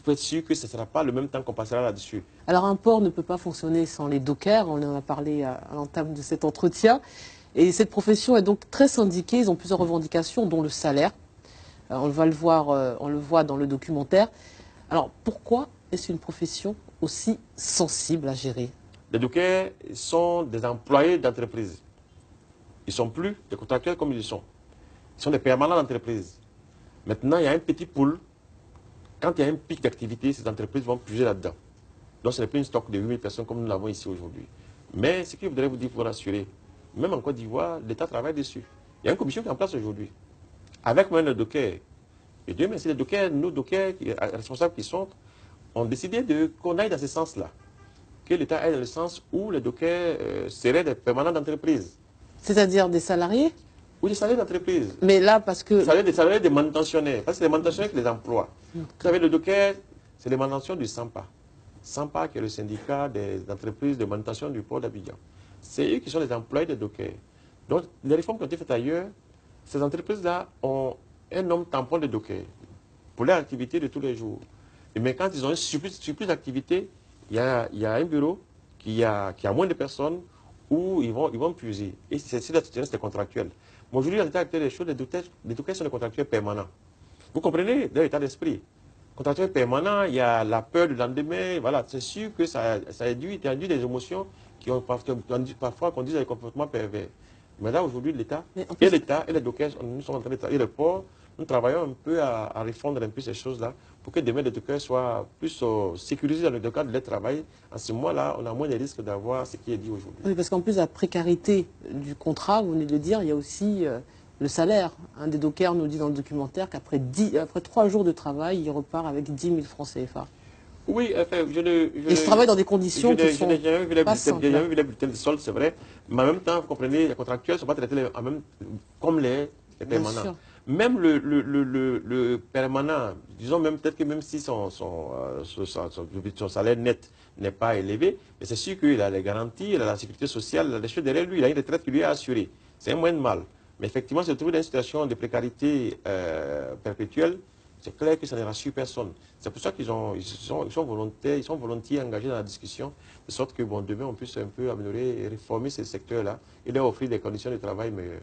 pouvez être sûr que ce ne sera pas le même temps qu'on passera là-dessus. Alors un port ne peut pas fonctionner sans les dockers, on en a parlé à l'entame de cet entretien. Et cette profession est donc très syndiquée, ils ont plusieurs revendications, dont le salaire. On va le voir, on le voit dans le documentaire. Alors pourquoi est-ce une profession aussi sensible à gérer? Les dockers sont des employés d'entreprise. Ils ne sont plus des contractuels comme ils sont. Ils sont des permanents d'entreprise. Maintenant, il y a un petit pool. Quand il y a un pic d'activité, ces entreprises vont puiser là-dedans. Donc ce n'est plus une stock de 8000 personnes comme nous l'avons ici aujourd'hui. Mais ce que je voudrais vous dire pour vous rassurer, même en Côte d'Ivoire, l'État travaille dessus. Il y a une commission qui est en place aujourd'hui. Avec même le docker. Et Dieu merci, les dockers, nos dockers, responsables qui sont, ont décidé qu'on aille dans ce sens-là. Que l'État aille dans le sens où les dockers seraient des permanents d'entreprise. C'est-à-dire des salariés? Ou des salariés d'entreprise. Mais là, parce que... Des salariés des manutentionnaires. Parce que c'est les manutentionnaires qui les emploient. Vous savez, le docker, c'est les manutentions du SAMPA. SAMPA, qui est le syndicat des entreprises de manutention du port d'Abidjan. C'est eux qui sont les employés des dockers. Donc, les réformes qui ont été faites ailleurs, ces entreprises-là ont un nombre tampon de dockers pour leur activité de tous les jours. Mais quand ils ont un surplus d'activité, il y a un bureau qui a moins de personnes où ils vont puiser. Et c'est des contractuels. Mais aujourd'hui, dans l'état actuel des choses, les dockers sont des contractuels permanents. Vous comprenez l'état d'esprit? Contractuel permanent, il y a la peur du lendemain. Voilà, c'est sûr que ça induit des émotions qui ont parfois conduisent à des comportements pervers. Mais là, aujourd'hui, l'État et les dockers, nous sommes en train de travailler, et le port, nous travaillons un peu à refondre un peu ces choses-là pour que demain les dockers soient plus sécurisés dans le cadre de leur travail. À ce moment-là, on a moins de risques d'avoir ce qui est dit aujourd'hui. Oui, parce qu'en plus de la précarité du contrat, vous venez de le dire, il y a aussi le salaire. Un des dockers nous dit dans le documentaire qu'après 3 jours de travail, il repart avec 10 000 francs CFA. Oui, enfin, Et je travaille dans des conditions qui sont pas simples. J'ai jamais vu les bulletins de solde, c'est vrai. Mais en même temps, vous comprenez, les contractuels ne sont pas traités comme les permanents. Même le permanent, disons même peut-être que même si son salaire net n'est pas élevé, mais c'est sûr qu'il a les garanties, il a la sécurité sociale, il a des choses derrière lui, il a une retraite qui lui est assurée. C'est un moyen de mal. Mais effectivement, se trouver dans une situation de précarité perpétuelle, c'est clair que ça ne rassure personne. C'est pour ça qu'ils sont volontiers engagés dans la discussion, de sorte que bon, demain on puisse un peu améliorer et réformer ces secteurs-là et leur offrir des conditions de travail meilleures.